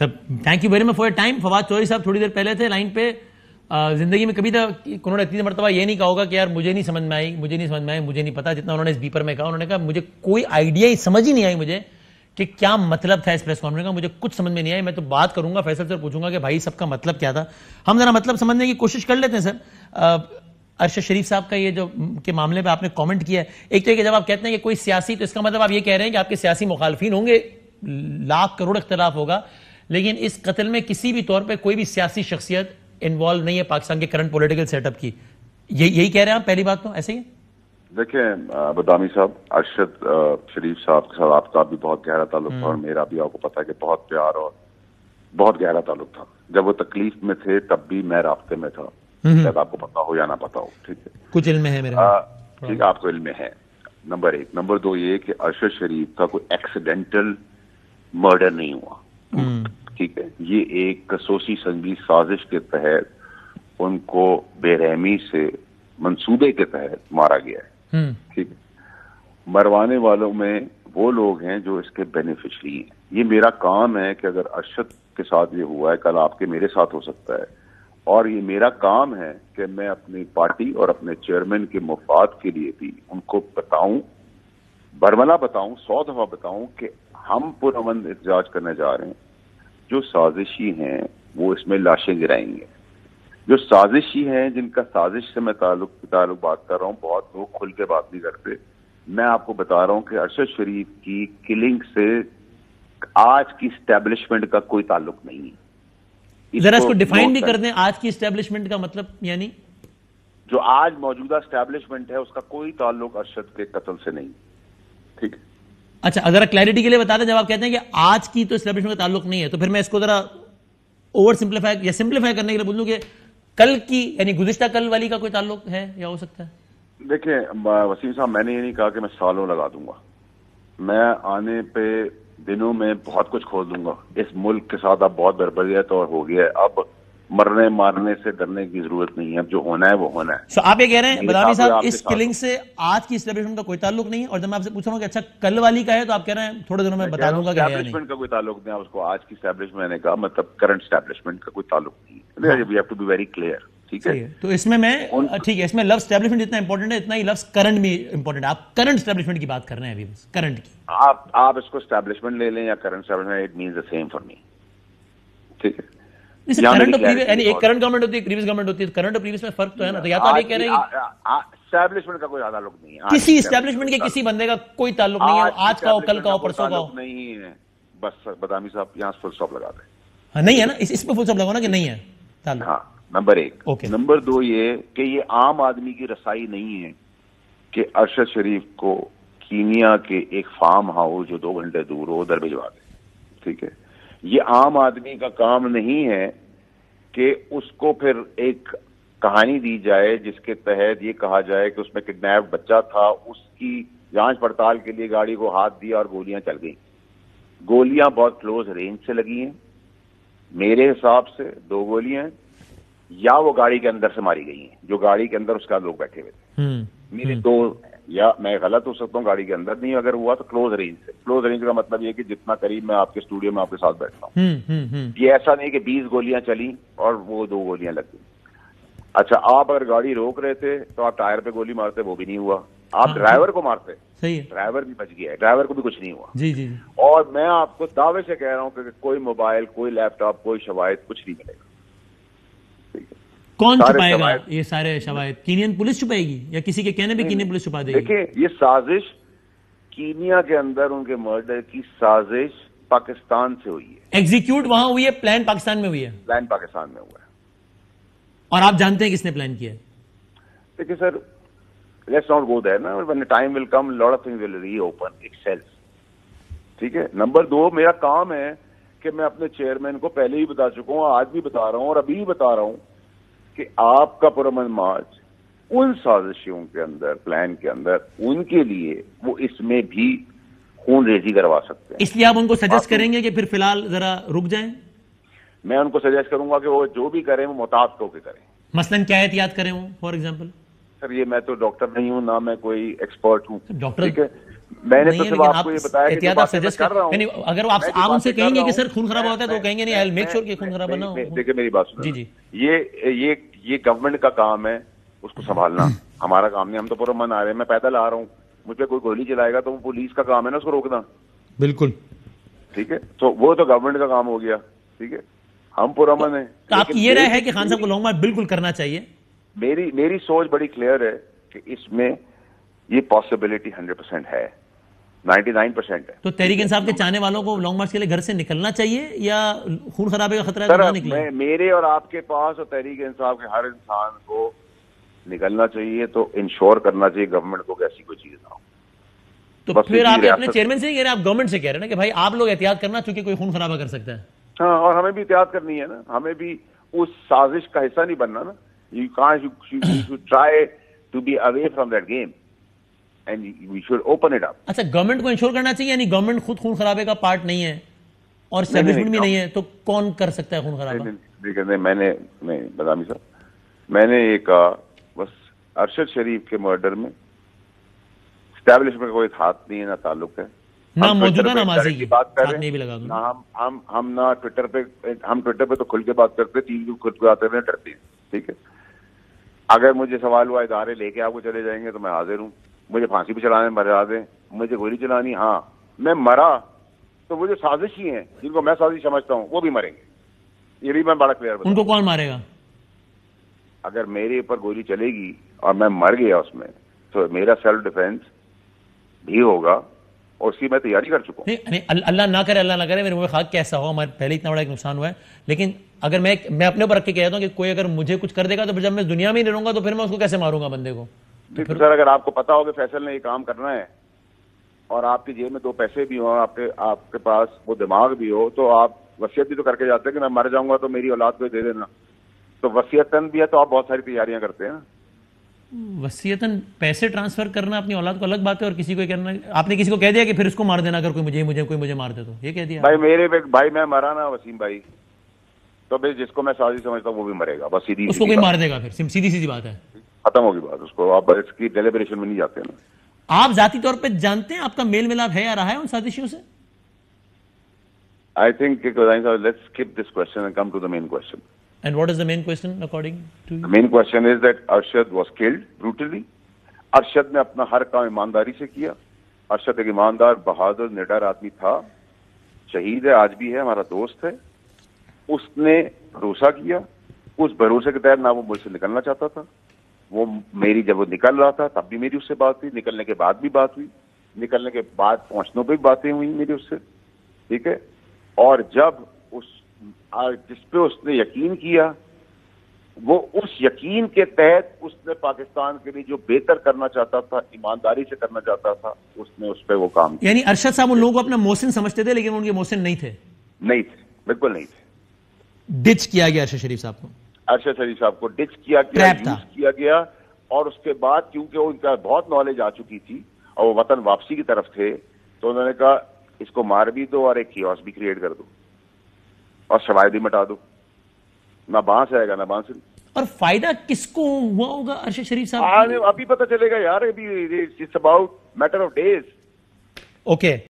Sir thank you very much for your time. Fawad Chaudhry صاحب تھوڑی دیر پہلے تھے لائن پہ. زندگی میں کبھی تک انہوں نے اتنی مرتبہ یہ نہیں کہا ہوگا کہ یار مجھے نہیں سمجھ میں آئی, مجھے نہیں پتا, جتنا انہوں نے اس بیپر میں کہا. انہوں نے کہا مجھے کوئی آئیڈیا ہی سمجھ ہی نہیں آئی مجھے کہ کیا مطلب تھا اس پریس کانفرنس کا, مجھے کچھ سمجھ میں نہیں آئی. میں تو بات کروں گا فیصل سے, پوچھوں گا کہ بھائی سب کا مطلب کیا تھا. ہم ذرا مطلب سمجھنے کی کوشش کر لیتے ہیں سر. ارشد شریف صاحب کا یہ جو کے معاملے پہ آپ نے کامنٹ کیا ہے, ایک تو یہ کہ جب آپ کہتے ہیں کہ کوئی سیاسی, تو اس کا مطلب آپ یہ کہہ رہے ہیں کہ آپ کے سیاسی مخالفین ہوں گے, لاکھ کروڑ اختلاف ہوگا, لیکن اس قتل میں کسی بھی طور پہ کوئی بھی سیاسی شخصیت انوالو نہیں ہے پاکستان کے کرنٹ پولیٹیکل سیٹ اپ کی. یہی کہہ رہے ہیں آپ پہلی بات, تو ایسے ہی ہے؟ دیکھیں بدامی صاحب, ارشد شریف صاحب کے ساتھ آپ کا بھی بہت گہرا تعلق تھا, اور میرا بھی آپ کو پتا ہے کہ بہت پیار اور بہت گہرا تعلق تھا. جب وہ تکلیف میں تھے تب بھی میں رابطے میں تھا, شاید آپ کو پتا ہو یا نہ پتا ہو. ٹھیک ہے, کچھ علم ہے میرا, ٹھیک ہے, آپ کو علم ہے. نمبر 1. نمبر 2 یہ کہ ارشد شریف کا کوئی ایکسیڈنٹل مرڈر نہیں ہوا. ٹھیک ہے, یہ ایک کسوسی سنجی سازش کے تحت ان کو بے رحمی سے منصوبے کے تحت مارا گیا ہے. ٹھیک ہے, مروانے والوں میں وہ لوگ ہیں جو اس کے بینیفیشری ہیں. یہ میرا کام ہے کہ اگر ارشد کے ساتھ یہ ہوا ہے, کل آپ کے میرے ساتھ ہو سکتا ہے, اور یہ میرا کام ہے کہ میں اپنی پارٹی اور اپنے چیئرمین کے مفاد کے لیے بھی ان کو بتاؤں, برملا بتاؤں, 100 دفعہ بتاؤں کہ ہم پرامن احتجاج کرنے جا رہے ہیں. جو سازشی ہیں وہ اس میں لاشیں گرائیں گے. جو سازشی ہیں, جن کا سازش سے میں تعلق بات کر رہا ہوں, بہت لوگ کھل کے بات نہیں کرتے. میں آپ کو بتا رہا ہوں کہ ارشد شریف کی کلنگ سے آج کی اسٹیبلشمنٹ کا کوئی تعلق نہیں ہے. ذرا اس کو ڈیفائن بھی کر دیں, آج کی اسٹیبلشمنٹ کا مطلب. یعنی جو آج موجودہ اسٹیبلشمنٹ ہے اس کا کوئی تعلق ارشد کے قتل سے نہیں. ٹھیک ہے, اچھا ذرا کلیئرٹی کے لیے بتا دیں, جب آپ کہتے ہیں کہ آج کی تو اسٹیبلشمنٹ کا تعلق نہیں ہے, تو پھر میں اس کو ذرا اوور سمپلیفائی یا سمپلیفائی کرنے کے لیے بولوں کہ کل کی, یعنی گزشتہ کل والی کا کوئی تعلق ہے یا ہو سکتا ہے. دیکھیں وسیم صاحب, میں نے یہ نہیں کہا کہ میں سالوں لگا دوں گا. میں آنے پہ دنوں میں بہت کچھ کھول دوں گا. اس ملک کے ساتھ اب بہت بربریت اور ہو گیا ہے. اب مرنے مارنے سے ڈرنے کی ضرورت نہیں ہے, اب جو ہونا ہے وہ ہونا ہے. آپ یہ کہہ رہے ہیں بدامی صاحب اس کلنگ سے آج کی اسٹیبلشمنٹ کا کوئی تعلق نہیں ہے, اور جب میں آپ سے پوچھ رہا ہوں کہ اچھا کل والی کا ہے, تو آپ کہہ رہے ہیں تھوڑے دنوں میں بتا دوں گا کہ اسٹیبلشمنٹ کا کوئی تعلق نہیں ہے. اس کو آج کی اسٹیبلشمنٹ میں نے کہا مطلب کرنٹ اسٹیبلشمنٹ کا کوئی تعلق نہیں ہے. We have to be very clear. ٹھیک ہے, تو اس میں ٹھیک ہے, اس میں لفظ اسٹیبلشمنٹ جتنا امپورٹنٹ ہے اتنا ہی لفظ کرنٹ بھی امپورٹنٹ ہے. آپ کرنٹ اسٹیبلشمنٹ کی بات کر رہے ہیں ابھی, بس کرنٹ کی. آپ اس کو اسٹیبلشمنٹ لے لیں یا current establishment, it means the same for me. ٹھیک ہے, یعنی ایک کرنٹ گورنمنٹ ہوتی ہے, پریویس گورنمنٹ ہوتی ہے, کرنٹ اور پریویس میں فرق تو ہے نا. تو یا تو آپ یہ کہہ رہے ہیں اسٹیبلشمنٹ کا کوئی تعلق نہیں ہے, کسی اسٹیبلشمنٹ کے کسی بندے کا کوئی تعلق نہیں ہے, آج کا ہو, کل کا ہو, پرسوں کا ہو, نہیں ہے. بس بدامی صاحب یہاں فل اسٹاپ لگا دیں. نہیں ہے نا, اس پہ فل اسٹاپ لگانا کہ نہیں ہے تعلق. ہاں, نمبر 1. نمبر 2 یہ کہ یہ عام آدمی کی رسائی نہیں ہے کہ ارشد شریف کو کینیا کے ایک فارم ہاؤس جو 2 گھنٹے دور ہو ادھر بھجوا دے. ٹھیک ہے, یہ عام آدمی کا کام نہیں ہے کہ اس کو پھر ایک کہانی دی جائے جس کے تحت یہ کہا جائے کہ اس میں کڈنیپ بچہ تھا, اس کی جانچ پڑتال کے لیے گاڑی کو ہاتھ دیا اور گولیاں چل گئیں. گولیاں بہت کلوز رینج سے لگی ہیں, میرے حساب سے 2 گولیاں, یا وہ گاڑی کے اندر سے ماری گئی ہیں, جو گاڑی کے اندر اس کا لوگ بیٹھے ہوئے تھے. میرے 2, یا میں غلط ہو سکتا ہوں, گاڑی کے اندر نہیں, اگر ہوا تو کلوز رینج سے. کلوز رینج کا مطلب یہ کہ جتنا قریب میں آپ کے اسٹوڈیو میں آپ کے ساتھ بیٹھتا ہوں. یہ ایسا نہیں کہ 20 گولیاں چلی اور وہ 2 گولیاں لگ گئی. اچھا, آپ اگر گاڑی روک رہے تھے تو آپ ٹائر پہ گولی مارتے, وہ بھی نہیں ہوا. آپ ڈرائیور کو مارتے, ڈرائیور بھی بچ گیا ہے, ڈرائیور کو بھی کچھ نہیں ہوا. جی. اور میں آپ کو دعوے سے کہہ رہا ہوں کہ کوئی موبائل, کوئی لیپ ٹاپ, کوئی شواہد کچھ نہیں ملے گا. کون چھپائے گا یہ سارے شواہد؟ کینین پولیس چھپائے گی یا کسی کے کہنے پہ کینین پولیس چھپا دے گی؟ دیکھیں, یہ سازش کینیا کے اندر ان کے مرڈر کی سازش پاکستان سے ہوئی ہے. ایگزیکیوٹ وہاں ہوئی ہے, پلان پاکستان میں ہوئی ہے. پلان پاکستان میں ہوا ہے. اور آپ جانتے ہیں کس نے پلان کیا ہے؟ دیکھیے سر, لیٹس ناٹ گو دیر نا, when the time will come, lot of things will reopen itself. ٹھیک ہے. نمبر 2, میرا کام ہے کہ میں اپنے چیئرمین کو پہلے ہی بتا چکا ہوں, آج بھی بتا رہا ہوں اور ابھی بھی بتا رہا ہوں کہ آپ کا پرامن مارچ ان سازشیوں کے اندر, پلان کے اندر, ان کے لیے وہ اس میں بھی خون ریزی کروا سکتے ہیں. اس لیے آپ ان کو سجیسٹ کریں گے کہ پھر فی الحال ذرا رک جائیں؟ میں ان کو سجیسٹ کروں گا کہ وہ جو بھی کریں وہ محتاط ہو کے کریں. مثلاً کیا احتیاط کریں وہ, فار ایگزامپل؟ سر یہ میں تو ڈاکٹر نہیں ہوں, نہ میں کوئی ایکسپرٹ ہوں. ڈاکٹر, ٹھیک ہے, میں نے تو صرف آپ کو یہ بتایا کہ احتیاط آپ سجیسٹ کر رہا ہوں. اگر آپ ان سے کہیں گے کہ سر خون خراب ہوتا ہے تو کہیں گے نہیں آئی میک شور کہ خون خراب نہ ہو. دیکھیں میری بات سنیں. جی جی, یہ گورنمنٹ کا کام ہے اس کو سنبھالنا, ہمارا کام نہیں. ہم تو پورا من آ رہے ہیں, میں پیدل آ رہا ہوں, مجھ پہ کوئی گولی چلائے گا تو وہ پولیس کا کام ہے نا اس کو روکنا. بالکل ٹھیک ہے, تو وہ تو گورنمنٹ کا کام ہو گیا. ٹھیک ہے, ہم پرامن ہیں. تو آپ کی یہ رائے ہے کہ خان صاحب کو لانگ مارچ بالکل کرنا چاہیے؟ میری سوچ بڑی کلیئر ہے کہ اس میں یہ پاسبلٹی 100% ہے, 99% ہے. تو تحریک انصاف کے چاہنے والوں کو لانگ مارچ کے لیے گھر سے نکلنا چاہیے یا خون خرابے کا خطرہ ہے تو نہ نکلے؟ میرے اور آپ کے پاس اور تحریک انصاف کے ہر انسان کو نکلنا چاہیے, تو انشور کرنا چاہیے گورنمنٹ کو کہ ایسی کوئی چیز نہ ہو. تو پھر آپ اپنے چیئرمین سے نہیں کہہ رہے, آپ گورنمنٹ سے کہہ رہے ہیں نا کہ بھائی آپ لوگ احتیاط کرنا چونکہ کوئی خون خرابہ کر سکتا ہے. ہاں, اور ہمیں بھی احتیاط کرنی ہے نا, ہمیں بھی اس سازش کا حصہ نہیں بننا نا. You should try to be away from that game and we should open it up. اچھا, گورنمنٹ کو انشور کرنا چاہیے, یعنی گورنمنٹ خود خون خرابے کا پارٹ نہیں ہے اور اسٹیبلشمنٹ بھی نہیں ہے, تو کون کر سکتا ہے خون خرابہ؟ دیکھیں میں بدامی صاحب, میں نے یہ کہا بس ارشد شریف کے مرڈر میں اسٹیبلشمنٹ کا کوئی ہاتھ نہیں ہے, نہ تعلق ہے. نہ موجودہ نمازی کی بات کر ہاتھ نہیں بھی لگا دوں. ہم نہ ٹویٹر پہ تو کھل کے بات کرتے, ٹی وی کھل کے آتے ہوئے ڈرتے ہیں. ٹھیک ہے, اگر مجھے سوال ہوا ادارے لے کے آپ کو چلے جائیں گے تو میں حاضر ہوں. مجھے پھانسی پہ چلانے مرا دیں, مجھے گولی چلانی, ہاں میں مرا تو وہ جو سازشی ہیں جن کو میں سازش سمجھتا ہوں وہ بھی مریں گے. یہ بھی میں بڑا کلیئر بتا. ان کو کون مارے گا؟ اگر میرے اوپر گولی چلے گی اور میں مر گیا اس میں تو میرا سیلف ڈیفینس بھی ہوگا, اور اس کی میں تیاری کر چکا ہوں. نہیں, اللہ نہ کرے میرے منہ خاک کیسا ہو, ہمارے پہلے اتنا بڑا ایک نقصان ہوا ہے. لیکن اگر میں اپنے اوپر رکھ کے کہتا ہوں کہ کوئی اگر مجھے کچھ کر دے گا تو جب میں دنیا میں ہی نہیں رہوں گا تو پھر میں اس کو کیسے ماروں گا بندے کو؟ سر اگر آپ کو پتا ہو کہ فیصل نے یہ کام کرنا ہے اور آپ کی جیب میں 2 پیسے بھی ہوں, آپ کے پاس وہ دماغ بھی ہو, تو آپ وصیت بھی تو کر کے جاتے ہیں کہ میں مر جاؤں گا تو میری اولاد کو دے دینا. تو وصیتاً بھی ہے تو آپ بہت ساری تیاریاں کرتے ہیں نا. وصیتاً پیسے ٹرانسفر کرنا اپنی اولاد کو الگ بات ہے, اور کسی کو کرنا, آپ نے کسی کو کہہ دیا کہ پھر اس کو مار دینا اگر کوئی مجھے مار دے, تو یہ کہہ دیا بھائی میں مرا نا وسیم بھائی, تو بھائی جس کو میں سازش سمجھتا ہوں وہ بھی مرے گا. بس سیدھی اس کو کوئی مار دے گا, پھر سیدھی بات ہے, ختم ہوگی بات. اس کو آپ اس کی ڈیلیبریشن میں نہیں جاتے نا. آپ ذاتی طور پہ جانتے ہیں آپ کا میل ملاپ ہے یا رہا ہے ان سازشیوں سے؟ I think let's skip this question and come to the main question. And what is the main question according to you? The main question is that Arshad was killed brutally. Arshad نے اپنا ہر کام ایمانداری سے کیا. ارشد ایک ایماندار, بہادر, نڈر آدمی تھا, شہید ہے, آج بھی ہے, ہمارا دوست ہے. اس نے بھروسہ کیا, اس بھروسے کے تحت نہ وہ ملک سے نکلنا چاہتا تھا. وہ جب وہ نکل رہا تھا تب بھی میری اس سے بات ہوئی, نکلنے کے بعد بھی بات ہوئی, نکلنے کے بعد پہنچنے پہ بھی باتیں ہوئی میری اس سے. ٹھیک ہے, اور جب جس پہ اس نے یقین کیا, وہ اس یقین کے تحت اس نے پاکستان کے لیے جو بہتر کرنا چاہتا تھا, ایمانداری سے کرنا چاہتا تھا, اس نے اس پہ وہ کام کیا. یعنی ارشد صاحب ان لوگوں کو اپنا محسن سمجھتے تھے لیکن ان کے محسن نہیں تھے؟ نہیں تھے, بالکل نہیں تھے. ڈچ کیا گیا ارشد شریف صاحب کو, ارشد شریف صاحب کو ڈچ کیا گیا, یوز کیا گیا. اور اس کے بعد کیونکہ ان کا بہت نالج آ چکی تھی اور وہ وطن واپسی کی طرف تھے, تو انہوں نے کہا اس کو مار بھی دو اور ایک کیوس بھی کریٹ کر دو اور شواہد بھی مٹا دو, نہ بانس آئے گا نہ بانسری. اور فائدہ کس کو ہوا ہوگا ارشد شریف صاحب؟ ابھی پتہ چلے گا یار, ابھی it's about matter of days. Okay